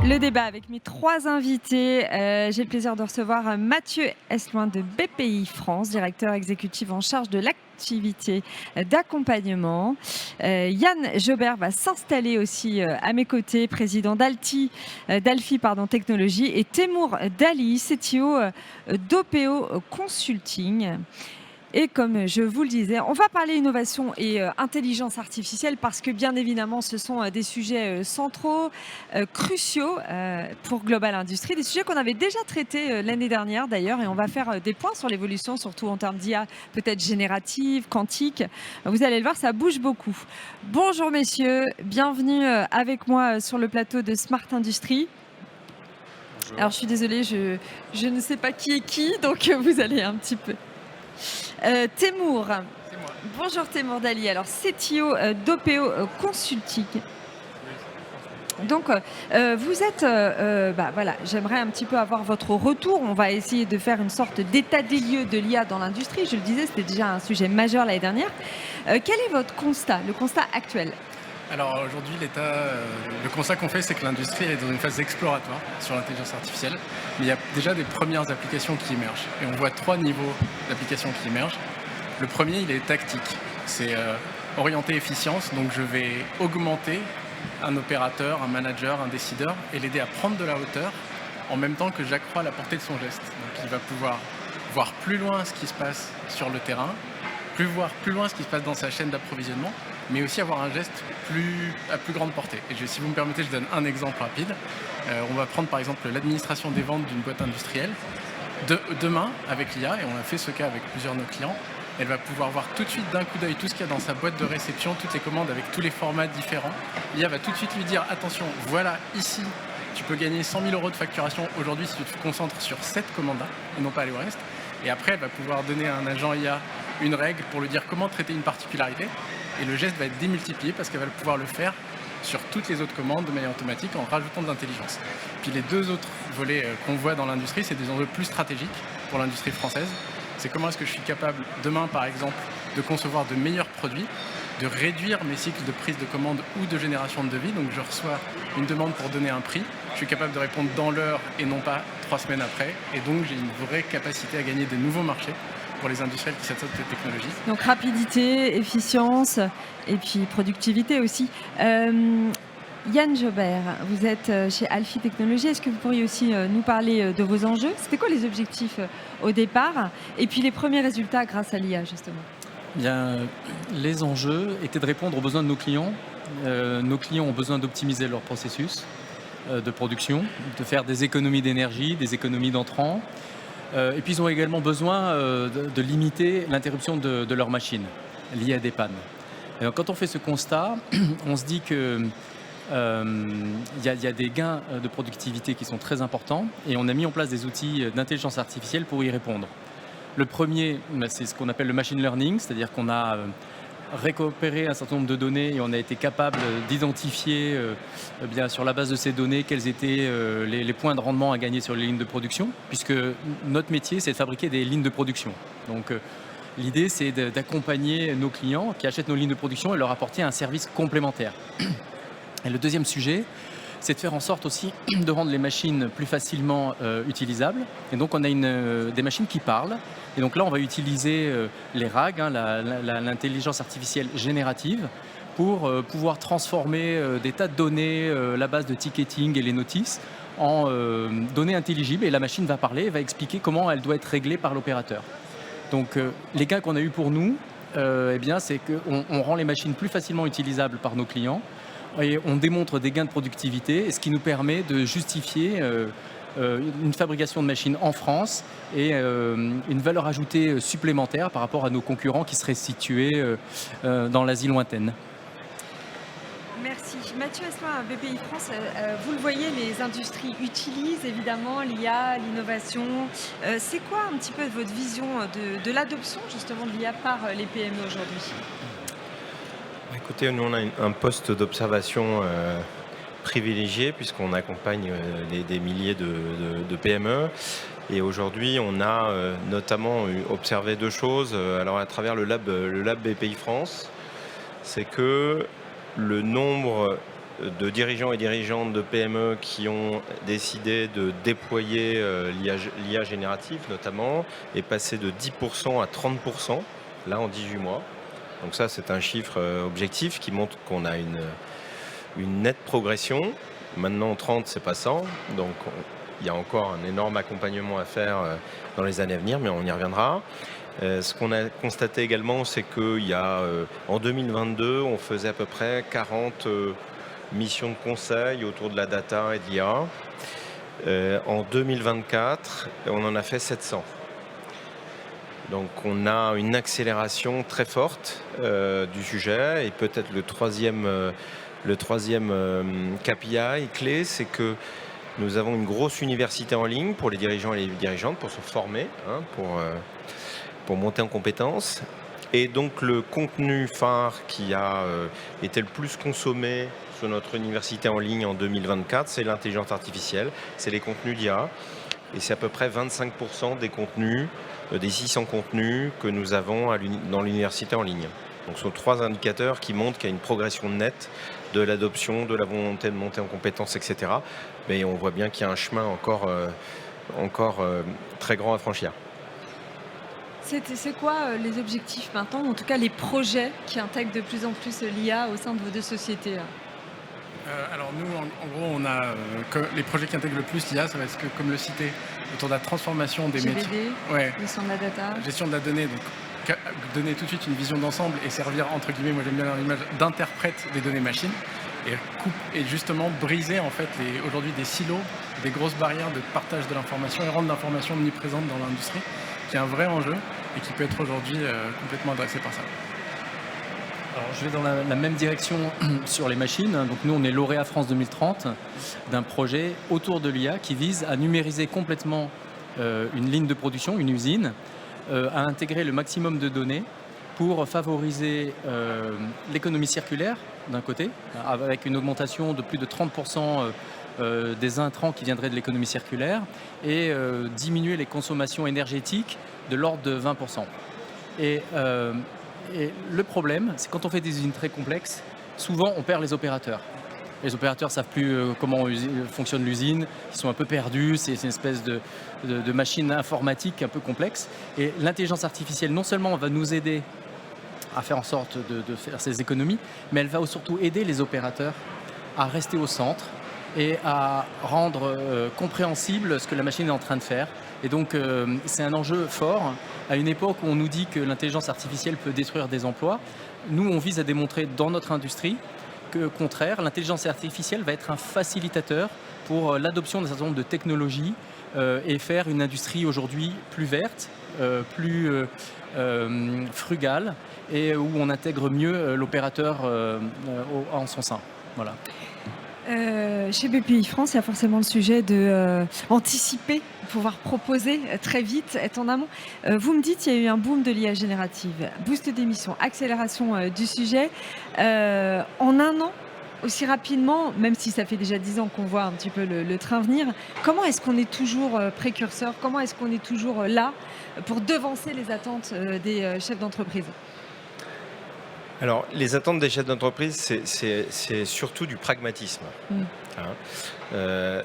Le débat avec mes trois invités. J'ai le plaisir de recevoir Mathieu Esloin de BPI France, directeur exécutif en charge de l'activité d'accompagnement. Yann Jobert va s'installer aussi à mes côtés, président d'Alfi Technologies, et Temour Dali, CTO d'OPO Consulting. Et comme je vous le disais, on va parler innovation et intelligence artificielle parce que bien évidemment, ce sont des sujets centraux, cruciaux pour Global Industries, des sujets qu'on avait déjà traités l'année dernière d'ailleurs, et on va faire des points sur l'évolution, surtout en termes d'IA, peut-être générative, quantique. Vous allez le voir, ça bouge beaucoup. Bonjour messieurs, bienvenue avec moi sur le plateau de Smart Industries. Bonjour. Alors je suis désolée, je ne sais pas qui est qui, donc vous allez un petit peu... Temour. C'est moi. Bonjour Temour Dali. Alors CTO d'OPO Consulting. Donc vous êtes, voilà, j'aimerais un petit peu avoir votre retour. On va essayer de faire une sorte d'état des lieux de l'IA dans l'industrie. Je le disais, c'était déjà un sujet majeur l'année dernière. Quel est votre constat, le constat actuel ? Alors aujourd'hui, le constat qu'on fait, c'est que l'industrie est dans une phase exploratoire sur l'intelligence artificielle. Mais il y a déjà des premières applications qui émergent. Et on voit 3 niveaux d'applications qui émergent. Le premier, il est tactique. C'est orienté efficience. Donc je vais augmenter un opérateur, un manager, un décideur et l'aider à prendre de la hauteur en même temps que j'accrois la portée de son geste. Donc il va pouvoir voir plus loin ce qui se passe sur le terrain, voir plus loin ce qui se passe dans sa chaîne d'approvisionnement, mais aussi avoir un geste à plus grande portée. Et si vous me permettez, je donne un exemple rapide. On va prendre par exemple l'administration des ventes d'une boîte industrielle. Demain, avec l'IA, et on a fait ce cas avec plusieurs de nos clients, elle va pouvoir voir tout de suite d'un coup d'œil tout ce qu'il y a dans sa boîte de réception, toutes les commandes avec tous les formats différents. L'IA va tout de suite lui dire, attention, voilà, ici, tu peux gagner 100 000 € de facturation aujourd'hui si tu te concentres sur cette commande-là, et non pas aller au reste. Et après, elle va pouvoir donner à un agent IA une règle pour lui dire comment traiter une particularité. Et le geste va être démultiplié parce qu'elle va pouvoir le faire sur toutes les autres commandes de manière automatique en rajoutant de l'intelligence. Puis les 2 autres volets qu'on voit dans l'industrie, c'est des enjeux plus stratégiques pour l'industrie française. C'est comment est-ce que je suis capable demain, par exemple, de concevoir de meilleurs produits, de réduire mes cycles de prise de commande ou de génération de devis. Donc je reçois une demande pour donner un prix. Je suis capable de répondre dans l'heure et non pas 3 semaines après. Et donc j'ai une vraie capacité à gagner de nouveaux marchés pour les industriels qui s'adaptent à cette technologie. Donc rapidité, efficience et puis productivité aussi. Yann Jobert, vous êtes chez Alfi Technologies. Est-ce que vous pourriez aussi nous parler de vos enjeux ? C'était quoi les objectifs au départ ? Et puis les premiers résultats grâce à l'IA, justement ? Bien, les enjeux étaient de répondre aux besoins de nos clients. Nos clients ont besoin d'optimiser leur processus de production, de faire des économies d'énergie, des économies d'entrants. Et puis ils ont également besoin de limiter l'interruption de leur machine liée à des pannes. Et donc, quand on fait ce constat, on se dit que y a des gains de productivité qui sont très importants et on a mis en place des outils d'intelligence artificielle pour y répondre. Le premier, c'est ce qu'on appelle le machine learning, c'est-à-dire qu'on a récupéré un certain nombre de données et on a été capable d'identifier bien sur la base de ces données quels étaient les points de rendement à gagner sur les lignes de production, puisque notre métier, c'est de fabriquer des lignes de production. Donc l'idée, c'est d'accompagner nos clients qui achètent nos lignes de production et leur apporter un service complémentaire. Et le deuxième sujet, c'est de faire en sorte aussi de rendre les machines plus facilement utilisables. Et donc, on a des machines qui parlent. Et donc là, on va utiliser les RAG, l'intelligence artificielle générative, pour pouvoir transformer des tas de données, la base de ticketing et les notices, en données intelligibles. Et la machine va parler, va expliquer comment elle doit être réglée par l'opérateur. Donc, les gains qu'on a eus pour nous, c'est qu'on rend les machines plus facilement utilisables par nos clients. Et on démontre des gains de productivité, ce qui nous permet de justifier une fabrication de machines en France et une valeur ajoutée supplémentaire par rapport à nos concurrents qui seraient situés dans l'Asie lointaine. Merci. Mathieu Esloin, BPI France, vous le voyez, les industries utilisent évidemment l'IA, l'innovation. C'est quoi un petit peu votre vision de l'adoption justement de l'IA par les PME aujourd'hui ? Écoutez, nous on a un poste d'observation privilégié puisqu'on accompagne des milliers de PME. Et aujourd'hui, on a notamment observé 2 choses. Alors à travers le lab BPI France, c'est que le nombre de dirigeants et dirigeantes de PME qui ont décidé de déployer l'IA générative notamment, est passé de 10% à 30%, là en 18 mois. Donc ça, c'est un chiffre objectif qui montre qu'on a une nette progression. Maintenant, 30, c'est pas 100, donc il y a encore un énorme accompagnement à faire dans les années à venir, mais on y reviendra. Ce qu'on a constaté également, c'est qu'il y a, en 2022, on faisait à peu près 40 missions de conseil autour de la data et de l'IA. En 2024, on en a fait 700. Donc on a une accélération très forte du sujet, et peut-être le troisième KPI clé, c'est que nous avons une grosse université en ligne pour les dirigeants et les dirigeantes pour se former, pour monter en compétences. Et donc le contenu phare qui a été le plus consommé sur notre université en ligne en 2024, c'est l'intelligence artificielle, c'est les contenus d'IA. Et c'est à peu près 25% des contenus, des 600 contenus que nous avons dans l'université en ligne. Donc ce sont 3 indicateurs qui montrent qu'il y a une progression nette de l'adoption, de la volonté de monter en compétences, etc. Mais on voit bien qu'il y a un chemin encore très grand à franchir. C'est quoi les objectifs maintenant, en tout cas les projets qui intègrent de plus en plus l'IA au sein de vos 2 sociétés? Alors nous, en gros, on a les projets qui intègrent le plus l'IA, ça va être, comme le cité, autour de la transformation des métiers. GBD, gestion de la data. Gestion de la donnée, donc donner tout de suite une vision d'ensemble et servir, entre guillemets, moi j'aime bien l'image, d'interprète des données machines, et justement briser en fait aujourd'hui des silos, des grosses barrières de partage de l'information et rendre l'information omniprésente dans l'industrie, qui est un vrai enjeu et qui peut être aujourd'hui complètement adressé par ça. Alors, je vais dans la même direction sur les machines. Donc nous, on est lauréat France 2030 d'un projet autour de l'IA qui vise à numériser complètement une ligne de production, une usine, à intégrer le maximum de données pour favoriser l'économie circulaire d'un côté, avec une augmentation de plus de 30% des intrants qui viendraient de l'économie circulaire, et diminuer les consommations énergétiques de l'ordre de 20%. Et le problème, c'est quand on fait des usines très complexes, souvent on perd les opérateurs. Les opérateurs ne savent plus comment fonctionne l'usine, ils sont un peu perdus, c'est une espèce de machine informatique un peu complexe. Et l'intelligence artificielle, non seulement va nous aider à faire en sorte de faire ces économies, mais elle va surtout aider les opérateurs à rester au centre et à rendre compréhensible ce que la machine est en train de faire. Et donc c'est un enjeu fort. À une époque où on nous dit que l'intelligence artificielle peut détruire des emplois, nous on vise à démontrer dans notre industrie que, au contraire, l'intelligence artificielle va être un facilitateur pour l'adoption d'un certain nombre de technologies et faire une industrie aujourd'hui plus verte, plus frugale, et où on intègre mieux l'opérateur en son sein. Voilà. Chez BPI France, il y a forcément le sujet d'anticiper, pouvoir proposer très vite, être en amont. Vous me dites qu'il y a eu un boom de l'IA générative, boost d'émissions, accélération du sujet. En un an, aussi rapidement, même si ça fait déjà 10 ans qu'on voit un petit peu le train venir, comment est-ce qu'on est toujours précurseur? Comment est-ce qu'on est toujours là pour devancer les attentes des chefs d'entreprise? Alors, les attentes des chefs d'entreprise, c'est surtout du pragmatisme.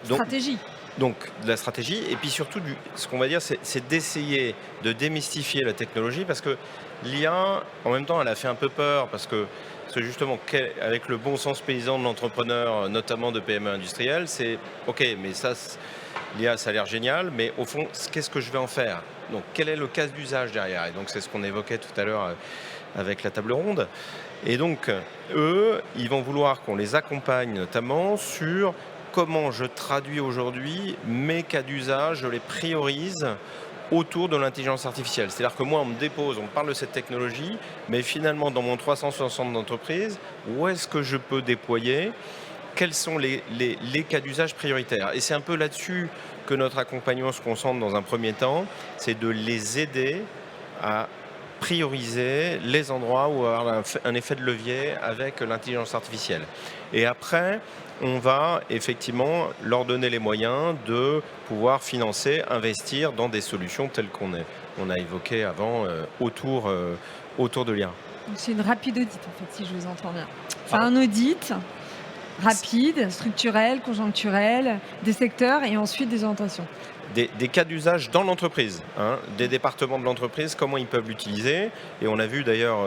Stratégie. Donc, de la stratégie, et puis surtout, ce qu'on va dire, c'est d'essayer de démystifier la technologie, parce que l'IA, en même temps, elle a fait un peu peur, parce que justement, avec le bon sens paysan de l'entrepreneur, notamment de PME industrielles, c'est OK, mais ça, l'IA, ça a l'air génial, mais au fond, qu'est-ce que je vais en faire? Donc, quel est le cas d'usage derrière? Et donc, c'est ce qu'on évoquait tout à l'heure avec la table ronde. Et donc, eux, ils vont vouloir qu'on les accompagne notamment sur comment je traduis aujourd'hui mes cas d'usage, je les priorise autour de l'intelligence artificielle. C'est-à-dire que moi, on me dépose, on me parle de cette technologie, mais finalement, dans mon 360 d'entreprise, où est-ce que je peux déployer? Quels sont les cas d'usage prioritaires? Et c'est un peu là-dessus que notre accompagnement se concentre dans un premier temps, c'est de les aider à prioriser les endroits où avoir un effet de levier avec l'intelligence artificielle. Et après, on va effectivement leur donner les moyens de pouvoir financer, investir dans des solutions telles qu'on a évoquées avant autour de l'IA. C'est une rapide audit, en fait, si je vous entends bien. Enfin, un audit, rapide, structurel, conjoncturel, des secteurs et ensuite des orientations. Des cas d'usage dans l'entreprise, hein, des départements de l'entreprise, comment ils peuvent l'utiliser. Et on a vu d'ailleurs,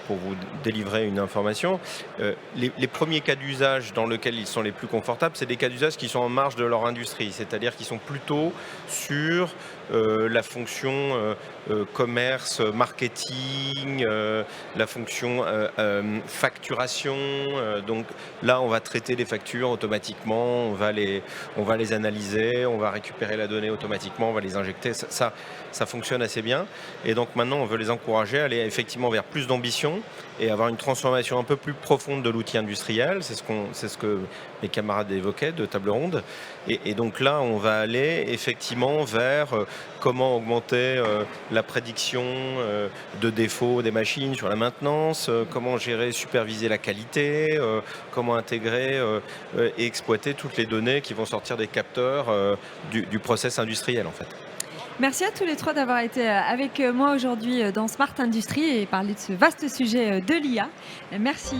pour vous délivrer une information, les premiers cas d'usage dans lesquels ils sont les plus confortables, c'est des cas d'usage qui sont en marge de leur industrie, c'est-à-dire qui sont plutôt sur la fonction commerce, marketing, la fonction facturation. Donc là, on va traiter les factures automatiquement, on va les analyser, on va récupérer la donnée automatiquement, on va les injecter. Ça fonctionne assez bien. Et donc maintenant, on veut les encourager à aller effectivement vers plus d'ambition et avoir une transformation un peu plus profonde de l'outil industriel. C'est ce que mes camarades évoquaient de table ronde. Et donc là, on va aller effectivement vers comment augmenter la prédiction de défauts des machines sur la maintenance, comment gérer, superviser la qualité, comment intégrer et exploiter toutes les données qui vont sortir des capteurs du process industriel en fait. Merci à tous les trois d'avoir été avec moi aujourd'hui dans Smart Industry et parler de ce vaste sujet de l'IA. Merci.